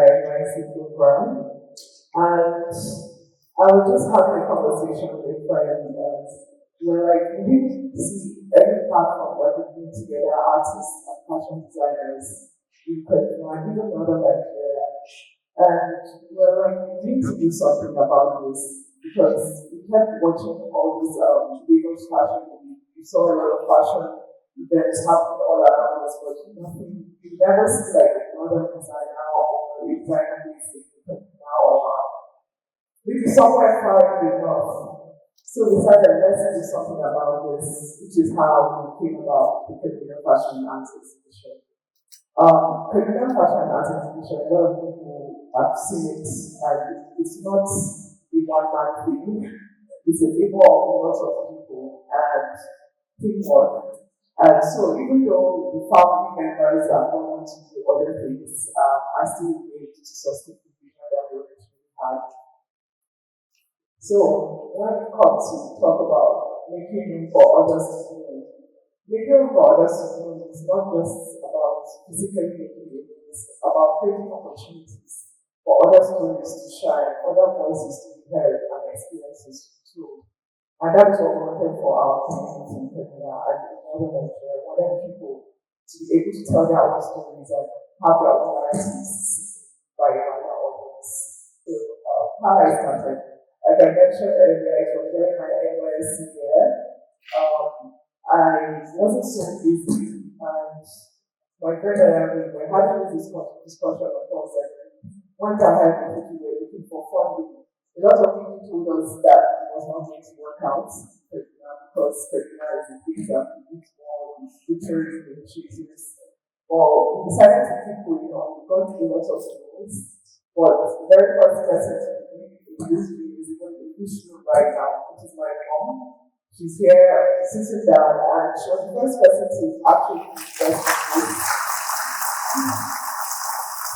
my NYC program, and I was just having a conversation with a friend, and we're like, we didn't see every platform where we bring together artists and fashion designers in Kaduna and even other Nigeria. And we're like, we need to do something about this because we kept watching all these Lagos fashion week. We saw a lot of fashion events happening all around us, but nothing, you never see like another designer or a designer basic now or maybe somewhere far enough. So we decided let's do something about this, which is how we came about the Kaduna Fashion Arts Exhibition. Kaduna Fashion Arts Exhibition, a lot of people have seen it, and it's not a one-man thing. It's a labor of lots of people and teamwork. And so even though the family members are going to do other things, I still need to sustain the vision that we originally had. So when we come to talk about making room for others to move, making room for others to move is not just about physically making room, it's about creating opportunities for other stories to shine, other voices to be heard, and experiences to be told. And that is what we wanted for our community in Kenya and in northern Nigeria. We wanted people to be able to tell their own stories and have their own narratives by a wider audience. So, how I started. Like I mentioned earlier, it was during my NYSC year. I wasn't so busy, and my friend and I were having this discussion about like, one time I had we were looking for funding. A lot of people told us that it was not going to work out because Kaduna is a big that needs more literary initiatives. But we decided to keep going on. We got a lot of things. But the very first person to be in this room is going to this room right now, which is my mom. She's here sitting down, and she was the first person to actually invest in this.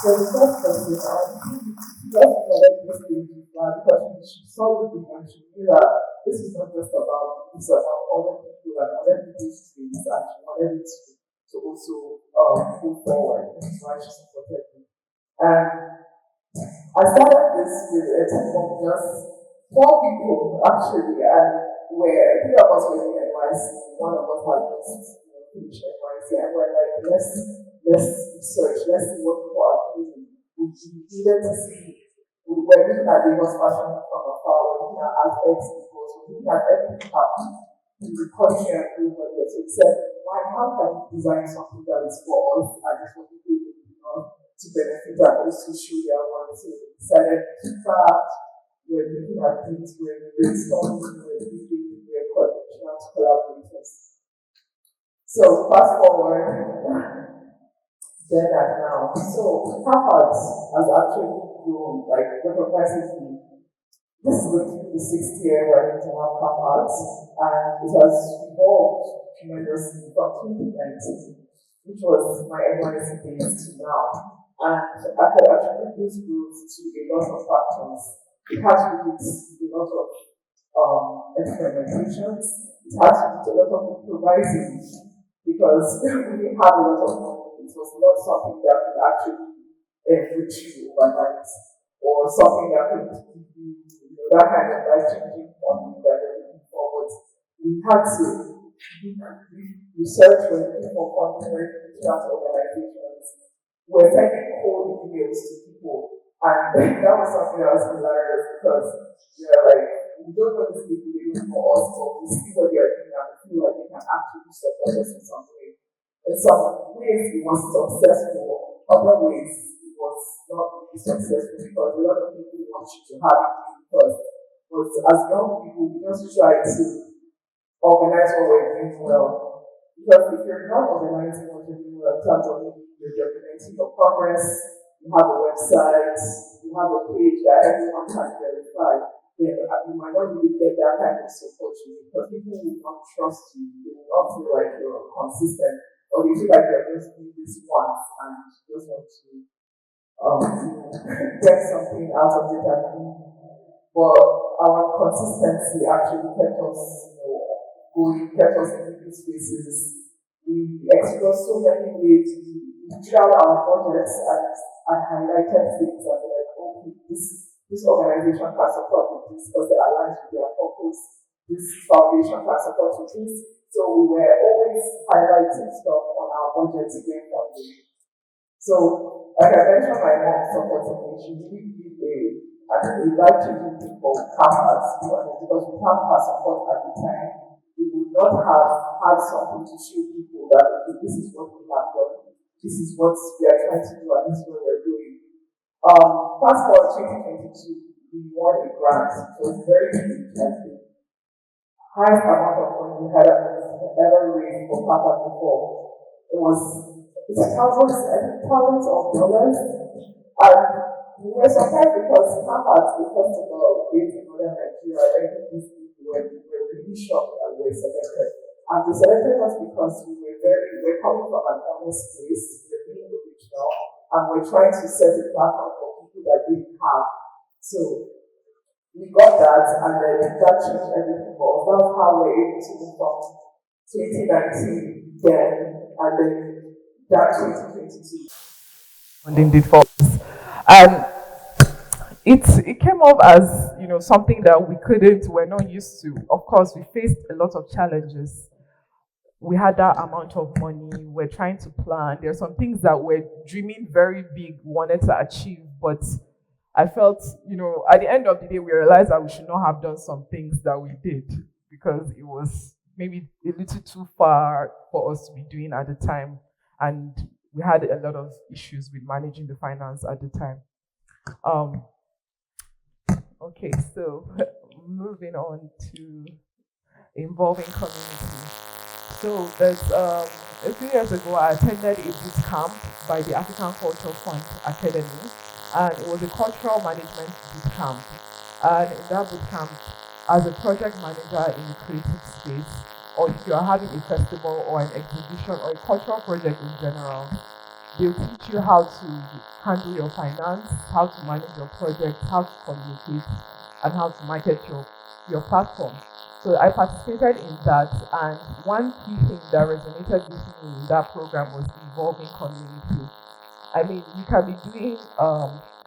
So the first person, she just wanted this thing to fly because she saw the thing and she knew that this is not just about it's about other people and other people's dreams, and she wanted it to also move forward. That's why she supported me. And I started this with a team of just 4 people actually, and where 3 of us were in NYC, one of us had just finished NYC, and we're like, let's research, let's see what people are doing. We needed to see. We were looking at Lagos fashion from afar, we're looking at exports, we're looking at everything happening in the country and globally. So we said, why, how can we design something that is for us and is for people to benefit and also show their work? So we decided to start, we're looking at things, we're brainstorming, we're thinking, we're coordinating out collaborators. So fast forward. Then and now. So Harvard has actually grown, like recognizing this is going to be the 6th year we're going to have Harvard, and it has evolved tremendously from 2019, which was my NYC days, to now. And I could attribute this growth to a lot of factors. It has to do with a lot of experimentations. It has to do with a lot of improvising because we have a lot of money. It was not something that could actually enrich you overnight, or something that could give you that kind of life-changing funding that you're looking for. But we had to research, we're looking for funding, we're reaching out to organizations, we're sending cold emails to people, and that was something that was hilarious because you're like, we don't know these people, they're looking for us, but we see what they're doing and we feel like they can actually support us in some way. In some ways, it was successful. Other ways, it was not really successful because a lot of people want you to have it first. But as young people, we just try to organize what we're doing well. Because if you're not organizing what you're doing well in terms of you're documenting your progress, you have a website, you have a page that everyone can verify, then you might not really get that kind of support because people will not trust you. They will not feel like you're consistent. Or you feel like you're just doing this once and you just want to get something out of it and leave. But our consistency actually kept us, going, kept us in these spaces. We explored so many ways. We tried our budgets, and and highlighted things and were like, okay, this organization can support with this because they align with their purpose. This foundation can support with this. So we were always highlighting stuff on our budget to get funding. So, like I mentioned, my mom supporting me. She really did a life changing thing for campus, to be honest, because without her support at the time, we would not have had something to show people that, okay, this is what we have done, this is what we are trying to do, and this is what we're doing. Fast forward 2022, we won a grant. It was very big, like the highest amount of money we had ever raised for Papa before. It was thousands of dollars. And we were surprised because Harvard, the first of all, based in northern Nigeria, I think these people were really shocked that we were selected. And they selected us because we were coming from an honest place, we were being original, and we're trying to set a platform for people that didn't have. So we got that, and then that changed everything for us. That's how we're able to move from 2019 then, and then that 2022. Funding defaults. And it came up as, something that we're not used to. Of course, we faced a lot of challenges. We had that amount of money, we're trying to plan. There are some things that we're dreaming very big, wanted to achieve, but I felt, at the end of the day, we realized that we should not have done some things that we did because it was maybe a little too far for us to be doing at the time. And we had a lot of issues with managing the finance at the time. Okay, so moving on to involving community. So there's a few years ago, I attended a boot camp by the African Cultural Fund Academy, and it was a cultural management boot camp. And in that boot camp, as a project manager in a creative space, or if you are having a festival or an exhibition or a cultural project in general, they'll teach you how to handle your finance, how to manage your project, how to communicate, and how to market your platform. So I participated in that, and one key thing that resonated with me in that program was involving community. I mean, you can be doing,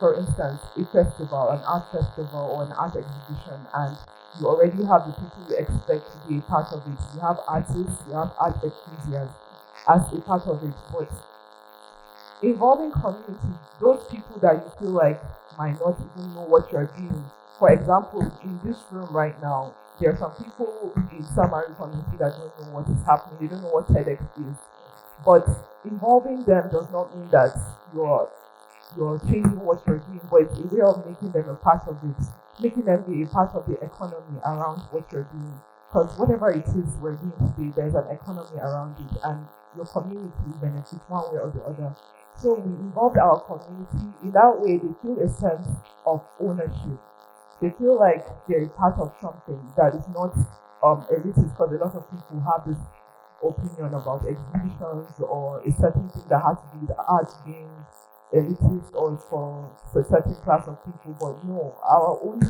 for instance, a festival, an art festival, or an art exhibition, and you already have the people you expect to be a part of it. You have artists, you have art enthusiasts as a part of it, but involving community, those people that you feel like might not even know what you're doing. For example, in this room right now, there are some people in Samari community that don't know what is happening, they don't know what TEDx is. But involving them does not mean that you're changing what you're doing, but it's a way of making them a part of it, making them be a part of the economy around what you're doing. Because whatever it is we're doing today, there's an economy around it, and your community benefits one way or the other. So we involved our community. In that way, they feel a sense of ownership. They feel like they're a part of something that is not elitist, because a lot of people have this opinion about exhibitions or a certain thing that has to do with art being elitist or it's for a certain class of people. But no, our own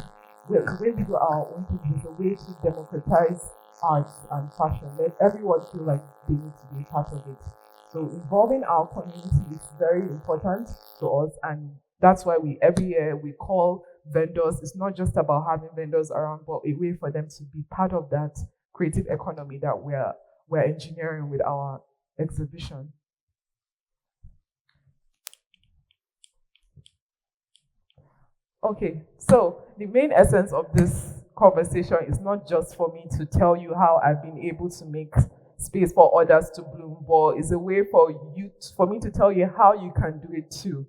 the way we do our own thing is a way to democratize arts and fashion. Let everyone feel like they need to be a part of it. So involving our community is very important to us, and that's why every year we call vendors. It's not just about having vendors around, but a way for them to be part of that creative economy that we're engineering with our exhibition. Okay, so the main essence of this conversation is not just for me to tell you how I've been able to make space for others to bloom, but it's a way for me to tell you how you can do it too.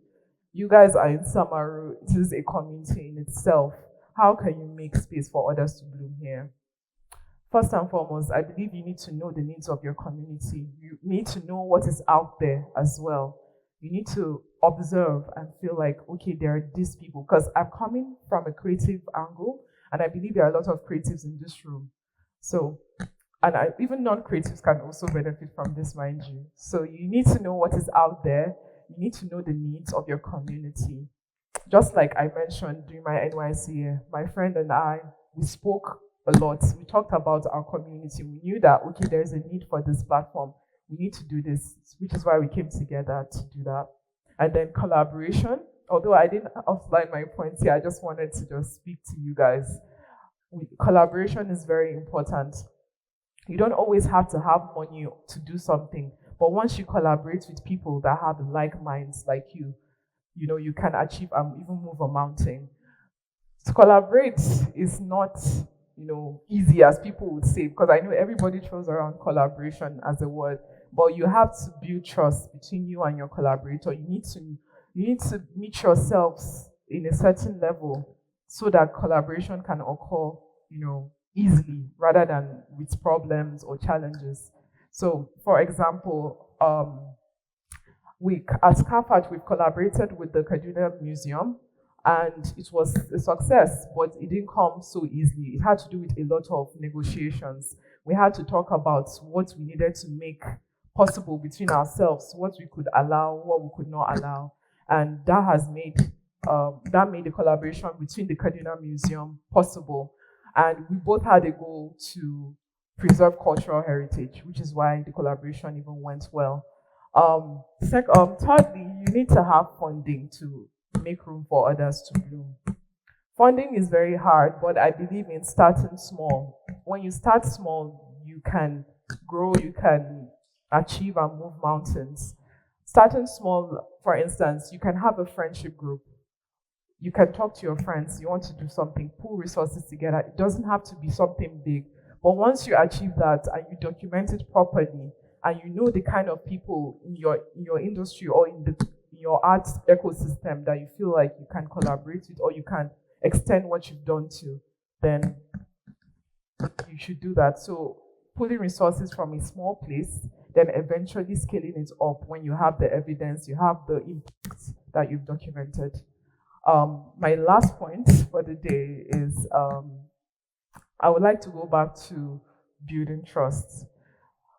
You guys are in Samaru, it is a community in itself. How can you make space for others to bloom here? First and foremost, I believe you need to know the needs of your community. You need to know what is out there as well. You need to observe and feel like, okay, there are these people. Because I'm coming from a creative angle, and I believe there are a lot of creatives in this room. So, even non-creatives can also benefit from this, mind you. So you need to know what is out there. You need to know the needs of your community. Just like I mentioned during my NYC year, my friend and I, we spoke a lot. We talked about our community. We knew that, okay, there's a need for this platform. We need to do this, which is why we came together to do that. And then collaboration, although I didn't outline my points here, I just wanted to just speak to you guys. Collaboration is very important. You don't always have to have money to do something, but once you collaborate with people that have like minds like you know, you can achieve and even move a mountain. To collaborate is not, you know, easy as people would say, because I know everybody throws around collaboration as a word, but you have to build trust between you and your collaborator. You need to meet yourselves in a certain level so that collaboration can occur, you know, easily rather than with problems or challenges. So, for example, we as CAFAT, we've collaborated with the Kaduna Museum, and it was a success, but it didn't come so easily. It had to do with a lot of negotiations. We had to talk about what we needed to make possible between ourselves, what we could allow, what we could not allow, and that made the collaboration between the Kaduna Museum possible. And we both had a goal to preserve cultural heritage, which is why the collaboration even went well. Thirdly, you need to have funding to make room for others to bloom. Funding is very hard, but I believe in starting small. When you start small, you can grow, you can achieve and move mountains. Starting small, for instance, you can have a friendship group. You can talk to your friends, you want to do something, pull resources together. It doesn't have to be something big. But once you achieve that and you document it properly, and you know the kind of people in your industry or in your arts ecosystem that you feel like you can collaborate with or you can extend what you've done to, then you should do that. So pulling resources from a small place, then eventually scaling it up when you have the evidence, you have the impact that you've documented. My last point for the day is I would like to go back to building trust.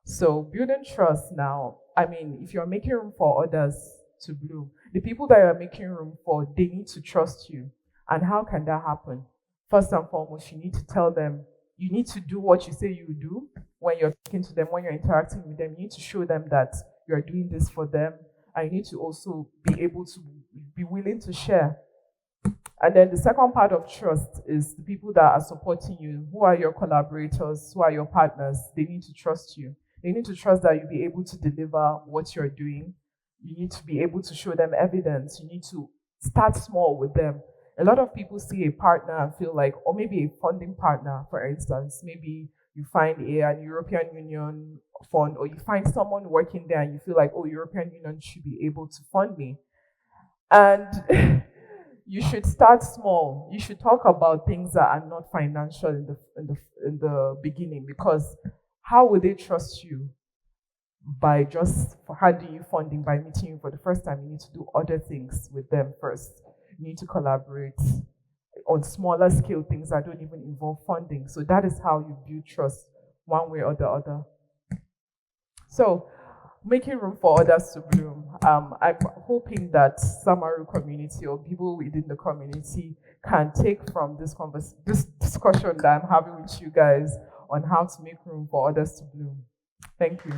So building trust now, I mean, if you're making room for others to bloom, the people that you're making room for, they need to trust you. And how can that happen? First and foremost, you need to tell them, you need to do what you say you do when you're talking to them, when you're interacting with them. You need to show them that you're doing this for them. And you need to also be able to be willing to share. And then the second part of trust is the people that are supporting you. Who are your collaborators? Who are your partners? They need to trust you. They need to trust that you'll be able to deliver what you're doing. You need to be able to show them evidence. You need to start small with them. A lot of people see a partner and feel like, or maybe a funding partner, for instance, maybe you find an European Union fund, or you find someone working there and you feel like, oh, European Union should be able to fund me. And you should start small. You should talk about things that are not financial in the beginning, because how will they trust you by just handing you funding, by meeting you for the first time? You need to do other things with them first. You need to collaborate on smaller scale things that don't even involve funding. So that is how you build trust one way or the other. So making room for others to bloom. I'm hoping that Samaru community or people within the community can take from this discussion that I'm having with you guys on how to make room for others to bloom. Thank you.